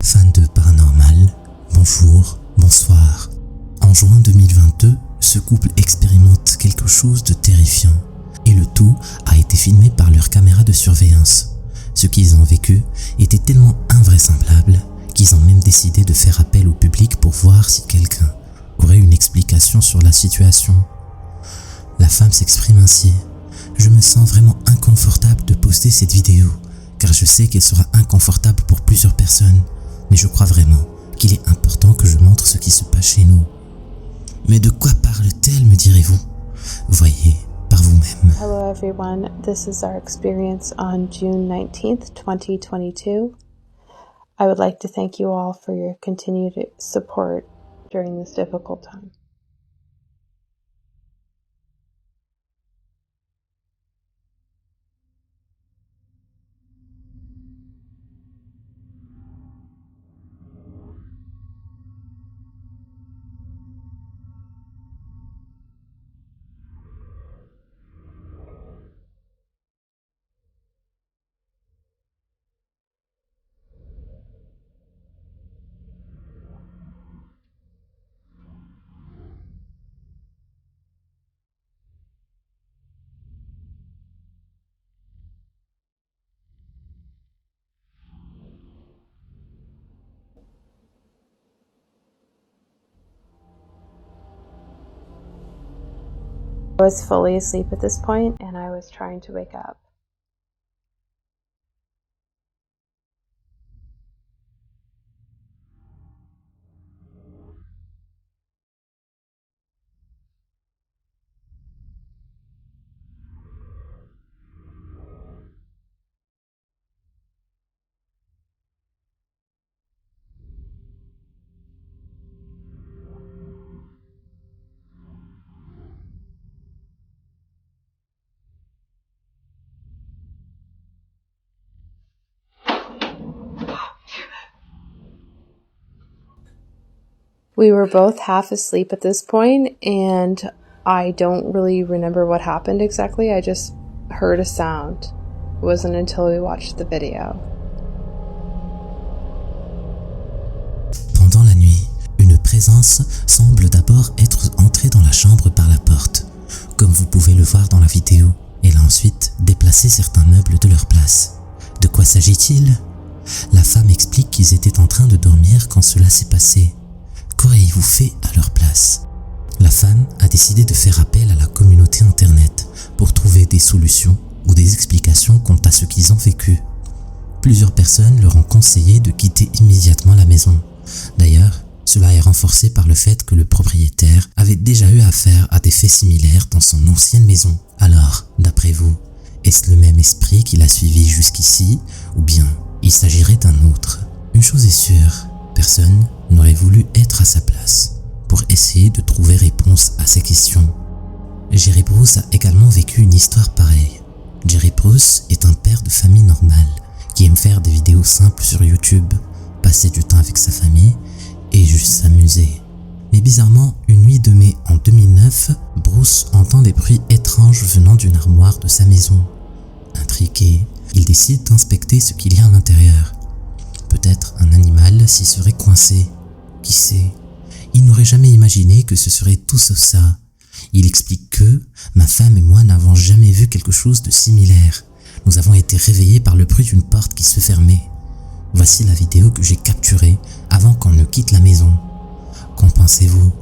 Fans de paranormal, bonjour, bonsoir. En juin 2022, ce couple expérimente quelque chose de terrifiant et le tout a été filmé par leur caméra de surveillance. Ce qu'ils ont vécu était tellement invraisemblable qu'ils ont même décidé de faire appel au public pour voir si quelqu'un aurait une explication sur la situation. La femme s'exprime ainsi: je me sens vraiment inconfortable de poster cette vidéo car je sais qu'elle sera inconfortable pour plusieurs personnes, mais je crois vraiment qu'il est important que je montre ce qui se passe chez nous. Mais de quoi parle-t-elle, me direz-vous? Voyez par vous-même. Hello everyone, this is our experience on June 19th, 2022. I would like to thank you all for your continued support during this difficult time. I was fully asleep at this point and I was trying to wake up. We were both half asleep at this point, and I don't really remember what happened exactly. I just heard a sound. It wasn't until we watched the video. Pendant la nuit, une présence semble d'abord être entrée dans la chambre par la porte. Comme vous pouvez le voir dans la vidéo, elle a ensuite déplacé certains meubles de leur place. De quoi s'agit-il? La femme explique qu'ils étaient en train de dormir quand cela s'est passé. Qu'auriez-vous fait à leur place? La femme a décidé de faire appel à la communauté internet pour trouver des solutions ou des explications quant à ce qu'ils ont vécu. Plusieurs personnes leur ont conseillé de quitter immédiatement la maison. D'ailleurs, cela est renforcé par le fait que le propriétaire avait déjà eu affaire à des faits similaires dans son ancienne maison. Alors, d'après vous, est-ce le même esprit qui l'a suivi jusqu'ici ou bien il s'agirait d'un autre? Une chose est sûre, personne n'aurait voulu être à sa place pour essayer de trouver réponse à ces questions. Jerry Bruce a également vécu une histoire pareille. Jerry Bruce est un père de famille normale qui aime faire des vidéos simples sur YouTube, passer du temps avec sa famille et juste s'amuser. Mais bizarrement, une nuit de mai en 2009, Bruce entend des bruits étranges venant d'une armoire de sa maison. Intrigué, il décide d'inspecter ce qu'il y a à l'intérieur. Peut-être un animal s'y serait coincé. Qui sait? Il n'aurait jamais imaginé que ce serait tout sauf ça. Il explique que ma femme et moi n'avons jamais vu quelque chose de similaire. Nous avons été réveillés par le bruit d'une porte qui se fermait. Voici la vidéo que j'ai capturée avant qu'on ne quitte la maison. Qu'en pensez-vous?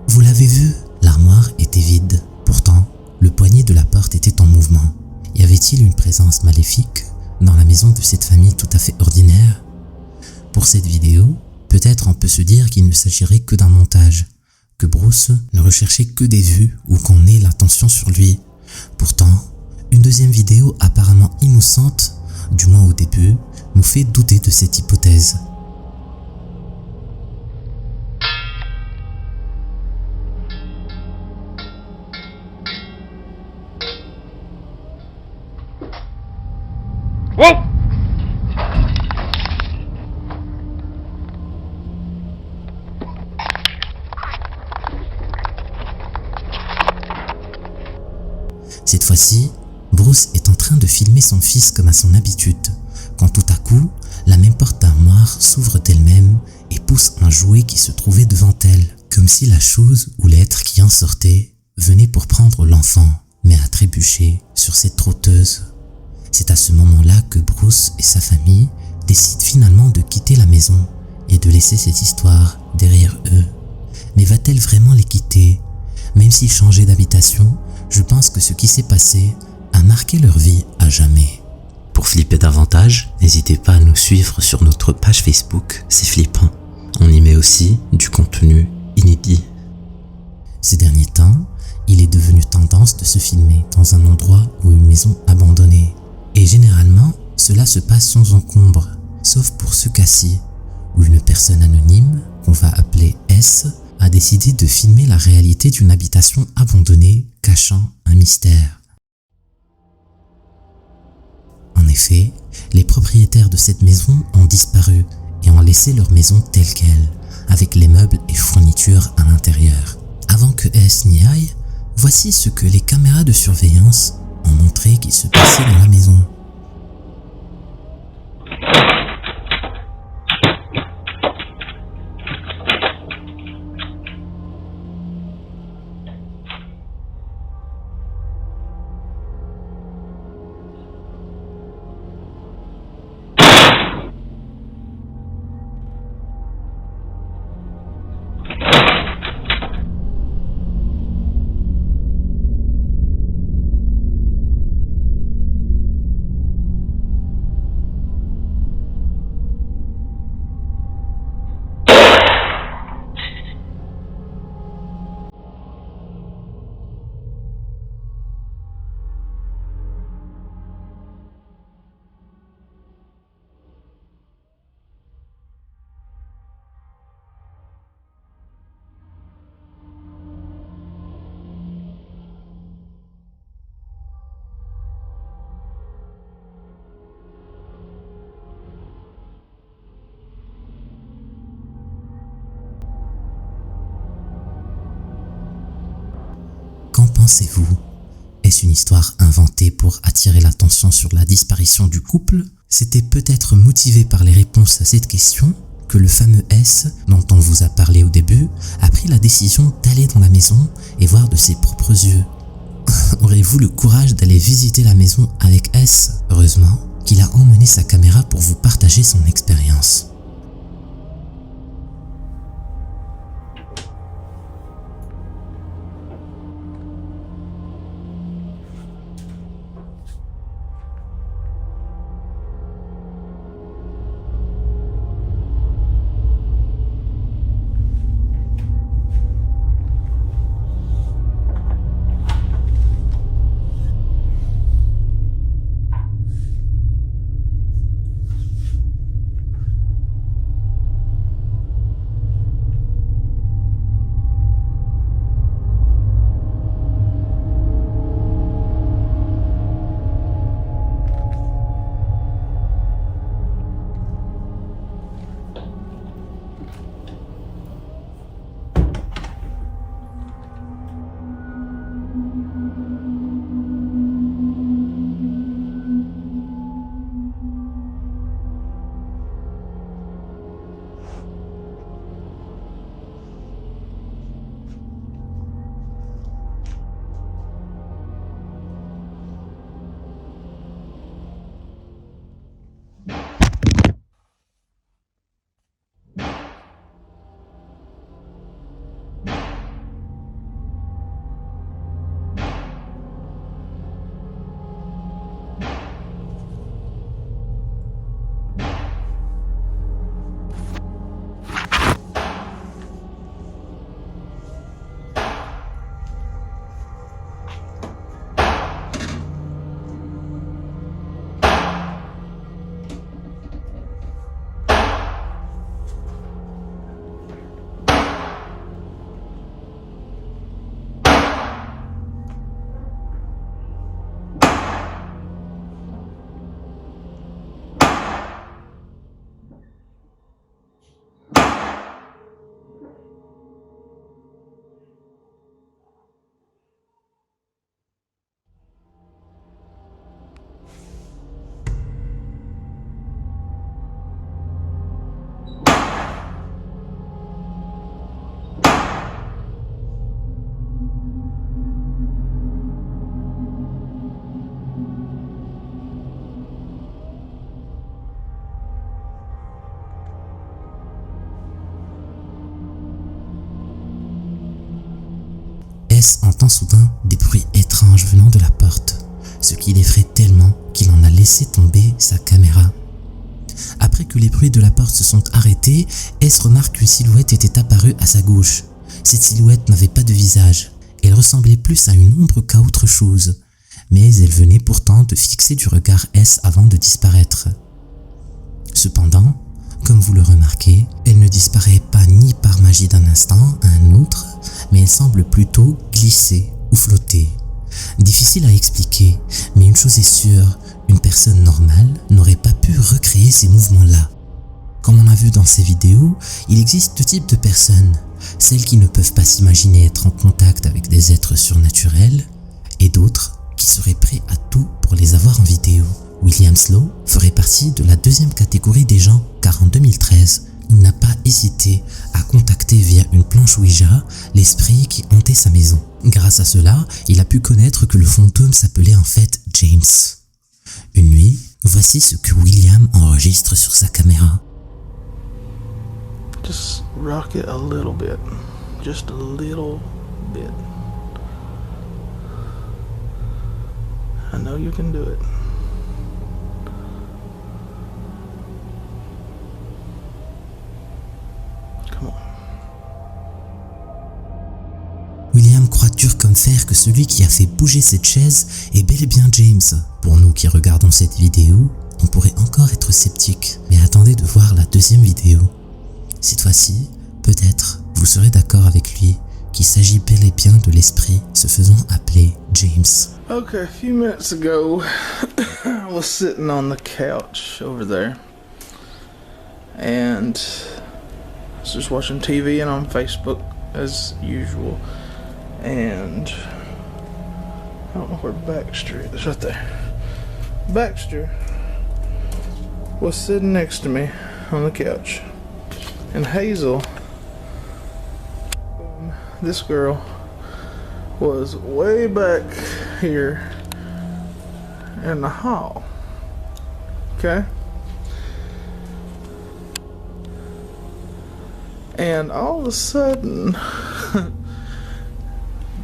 Vous l'avez vu, l'armoire était vide. Pourtant, le poignet de la porte était en mouvement. Y avait-il une présence maléfique dans la maison de cette famille tout à fait ordinaire? Pour cette vidéo, peut-être on peut se dire qu'il ne s'agirait que d'un montage, que Bruce ne recherchait que des vues ou qu'on ait l'attention sur lui. Pourtant, une deuxième vidéo apparemment innocente, du moins au début, nous fait douter de cette hypothèse. Whoa! Cette fois-ci, Bruce est en train de filmer son fils comme à son habitude, quand tout à coup, la même porte d'armoire s'ouvre d'elle-même et pousse un jouet qui se trouvait devant elle, comme si la chose ou l'être qui en sortait venait pour prendre l'enfant, mais a trébuché sur cette trotteuse. C'est à ce moment-là que Bruce et sa famille décident finalement de quitter la maison et de laisser cette histoire derrière eux. Mais va-t-elle vraiment les quitter? Même s'ils changeaient d'habitation, je pense que ce qui s'est passé a marqué leur vie à jamais. Pour flipper davantage, n'hésitez pas à nous suivre sur notre page Facebook, c'est flippant. On y met aussi du contenu inédit. Ces derniers temps, il est devenu tendance de se filmer dans un endroit ou une maison abandonnée. Et généralement, cela se passe sans encombre, sauf pour ce cas-ci, où une personne anonyme, qu'on va appeler S, a décidé de filmer la réalité d'une habitation abandonnée cachant un mystère. En effet, les propriétaires de cette maison ont disparu et ont laissé leur maison telle qu'elle, avec les meubles et fournitures à l'intérieur. Avant que S n'y aille, voici ce que les caméras de surveillance ont montré qu'il se passait dans la maison. Qu'en pensez-vous? Est-ce une histoire inventée pour attirer l'attention sur la disparition du couple? C'était peut-être motivé par les réponses à cette question que le fameux S, dont on vous a parlé au début, a pris la décision d'aller dans la maison et voir de ses propres yeux. Aurez-vous le courage d'aller visiter la maison avec S? Heureusement qu'il a emmené sa caméra pour vous partager son expérience. S entend soudain des bruits étranges venant de la porte, ce qui l'effraie tellement qu'il en a laissé tomber sa caméra. Après que les bruits de la porte se sont arrêtés, S remarque qu'une silhouette était apparue à sa gauche. Cette silhouette n'avait pas de visage. Elle ressemblait plus à une ombre qu'à autre chose, mais elle venait pourtant de fixer du regard S avant de disparaître. Cependant, comme vous le remarquez, elle ne disparaît pas ni par magie d'un instant à un autre, mais elle semble plutôt glisser ou flotter. Difficile à expliquer, mais une chose est sûre, une personne normale n'aurait pas pu recréer ces mouvements-là. Comme on a vu dans ces vidéos, il existe deux types de personnes, celles qui ne peuvent pas s'imaginer être en contact avec des êtres surnaturels, et d'autres qui seraient prêts à tout pour les avoir en vidéo. William Slow ferait partie de la deuxième catégorie des gens, car en 2013, il n'a pas hésité à contacter via une planche Ouija l'esprit qui hantait sa maison. Grâce à cela, il a pu connaître que le fantôme s'appelait en fait James. Une nuit, voici ce que William enregistre sur sa caméra. Just rock it a little bit. Just a little bit. I know you can do it. Come on. William croit dur comme fer que celui qui a fait bouger cette chaise est bel et bien James. Pour nous qui regardons cette vidéo, on pourrait encore être sceptique, mais attendez de voir la deuxième vidéo. Cette fois-ci, peut-être, vous serez d'accord avec lui qu'il s'agit bel et bien de l'esprit se faisant appeler James. Okay, a few minutes ago, I was sitting on the couch over there, and I was just watching TV and on Facebook as usual, and I don't know where Baxter is, right there. Baxter was sitting next to me on the couch, and Hazel, this girl, was way back here in the hall. Okay? And all of a sudden,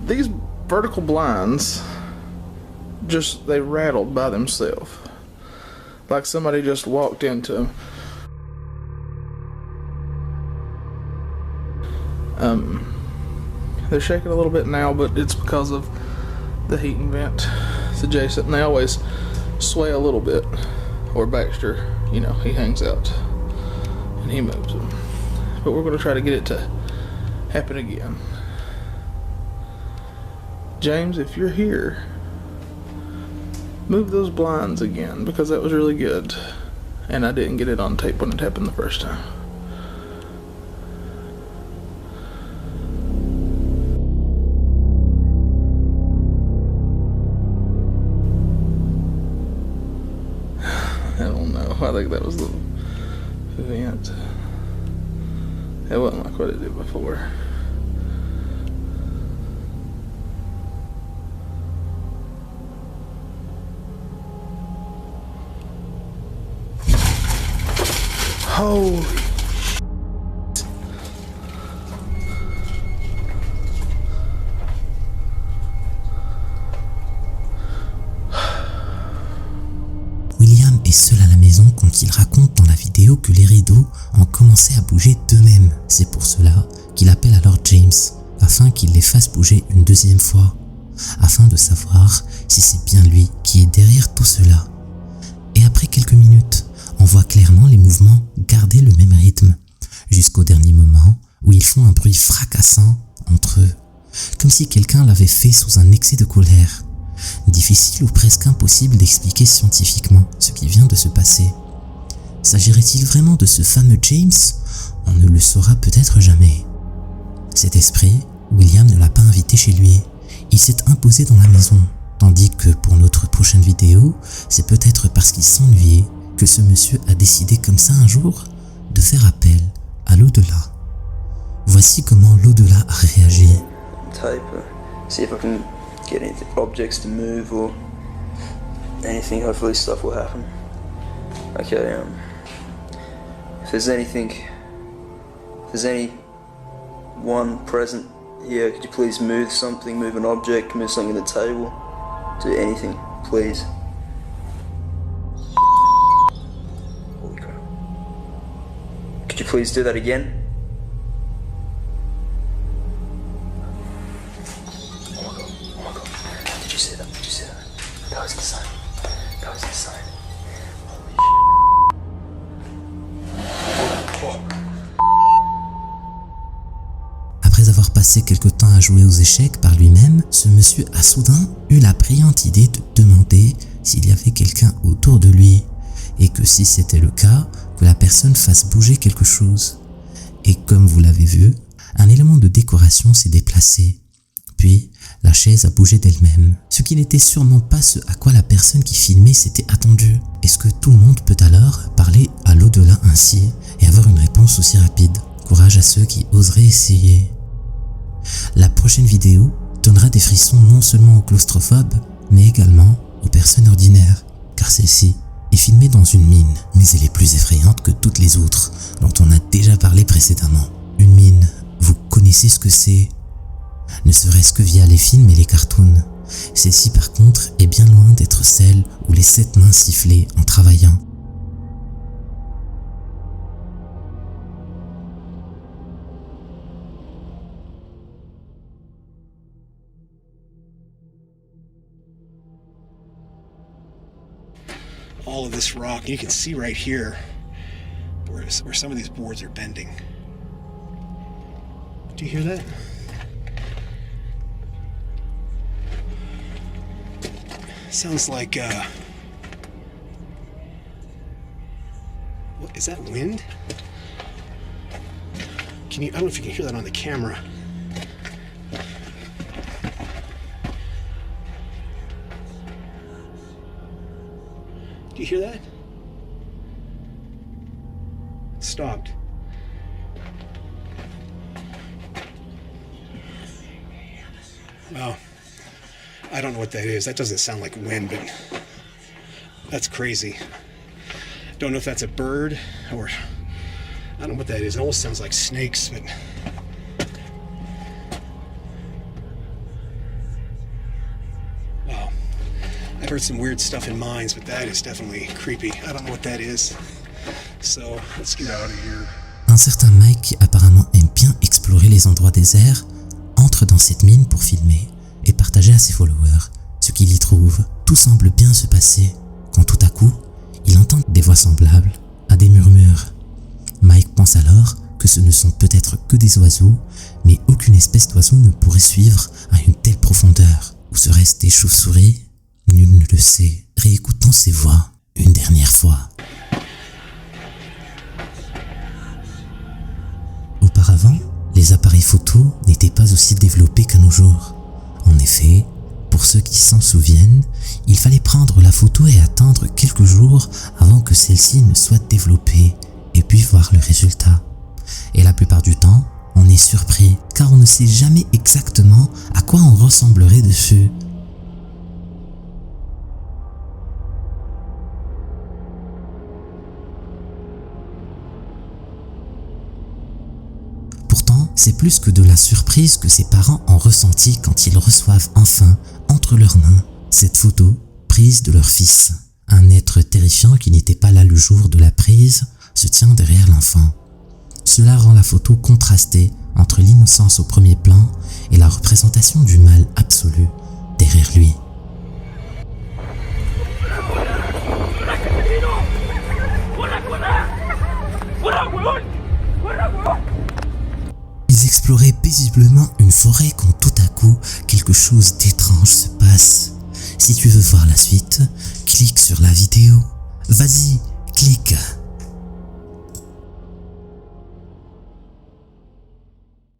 these vertical blinds they rattled by themselves. Like somebody just walked into them. They're shaking a little bit now, but it's because of the heating vent. It's adjacent, and they always sway a little bit. Or Baxter, he hangs out and he moves them. But we're going to try to get it to happen again. James, if you're here, move those blinds again, because that was really good. And I didn't get it on tape when it happened the first time. I don't know. I think that was the vent. It wasn't like what it did before. Holy William est seul à la maison quand il raconte dans la vidéo que les rideaux ont commencé à bouger d'eux-mêmes. C'est pour cela qu'il appelle alors James, afin qu'il les fasse bouger une deuxième fois, afin de savoir si c'est bien lui qui est derrière tout cela. Et après quelques minutes, on voit clairement les mouvements garder le même rythme, jusqu'au dernier moment où ils font un bruit fracassant entre eux, comme si quelqu'un l'avait fait sous un excès de colère. Difficile ou presque impossible d'expliquer scientifiquement ce qui vient de se passer. S'agirait-il vraiment de ce fameux James? On ne le saura peut-être jamais. Cet esprit, William ne l'a pas invité chez lui. Il s'est imposé dans la maison, tandis que pour notre prochaine vidéo, c'est peut-être parce qu'il s'ennuyait que ce monsieur a décidé comme ça un jour de faire appel à l'au-delà. Voici comment l'au-delà a réagi. See if I can get any objects to move or anything. Hopefully stuff will happen. Okay, if there's anyone present Yeah, could you please move something, move an object, move something on the table? Do anything, please. Holy crap. Could you please do that again? Oh my god. Did you see that? Did you see that? That was insane. That was insane. Holy shit. Après avoir passé quelque temps à jouer aux échecs par lui-même, ce monsieur a soudain eu la brillante idée de demander s'il y avait quelqu'un autour de lui, et que si c'était le cas, que la personne fasse bouger quelque chose. Et comme vous l'avez vu, un élément de décoration s'est déplacé. Puis, la chaise a bougé d'elle-même, ce qui n'était sûrement pas ce à quoi la personne qui filmait s'était attendue. Est-ce que tout le monde peut alors parler à l'au-delà ainsi et avoir une réponse aussi rapide? Courage à ceux qui oseraient essayer. La prochaine vidéo donnera des frissons non seulement aux claustrophobes, mais également aux personnes ordinaires, car celle-ci est filmée dans une mine, mais elle est plus effrayante que toutes les autres dont on a déjà parlé précédemment. Une mine, vous connaissez ce que c'est? Ne serait-ce que via les films et les cartoons. Celle-ci par contre est bien loin d'être celle où les 7 mains sifflaient en travaillant. All of this rock, you can see right here where some of these boards are bending. Do you hear that? Sounds like what is that, wind? I don't know if you can hear that on the camera. Do you hear that? It stopped. Well, I don't know what that is. That doesn't sound like wind, but that's crazy. Don't know if that's a bird or I don't know what that is. It almost sounds like snakes, but wow. I've heard some weird stuff in mines, but that is definitely creepy. I don't know what that is. So, let's get out of here. Un certain Mike, qui apparemment aime bien explorer les endroits déserts, entre dans cette mine pour filmer et partager à ses followers ce qu'il y trouve. Tout semble bien se passer quand tout à coup, il entend des voix semblables à des murmures. Mike pense alors que ce ne sont peut-être que des oiseaux, mais aucune espèce d'oiseau ne pourrait suivre à une telle profondeur. Ou serait-ce des chauves-souris? Nul ne le sait. Réécoutons ces voix une dernière fois. Auparavant, les appareils photo n'étaient pas aussi développés qu'à nos jours. En effet, pour ceux qui s'en souviennent, il fallait prendre la photo et attendre quelques jours avant que celle-ci ne soit développée et puis voir le résultat. Et la plupart du temps, on est surpris car on ne sait jamais exactement à quoi on ressemblerait dessus. Pourtant, c'est plus que de la surprise que ses parents ont ressenti quand ils reçoivent enfin, entre leurs mains, cette photo prise de leur fils. Un être terrifiant qui n'était pas là le jour de la prise se tient derrière l'enfant. Cela rend la photo contrastée entre l'innocence au premier plan et la représentation du mal absolu derrière lui. Ils exploraient paisiblement une forêt quand tout à coup, quelque chose d'étrange se passe. Si tu veux voir la suite, clique sur la vidéo. Vas-y, clique.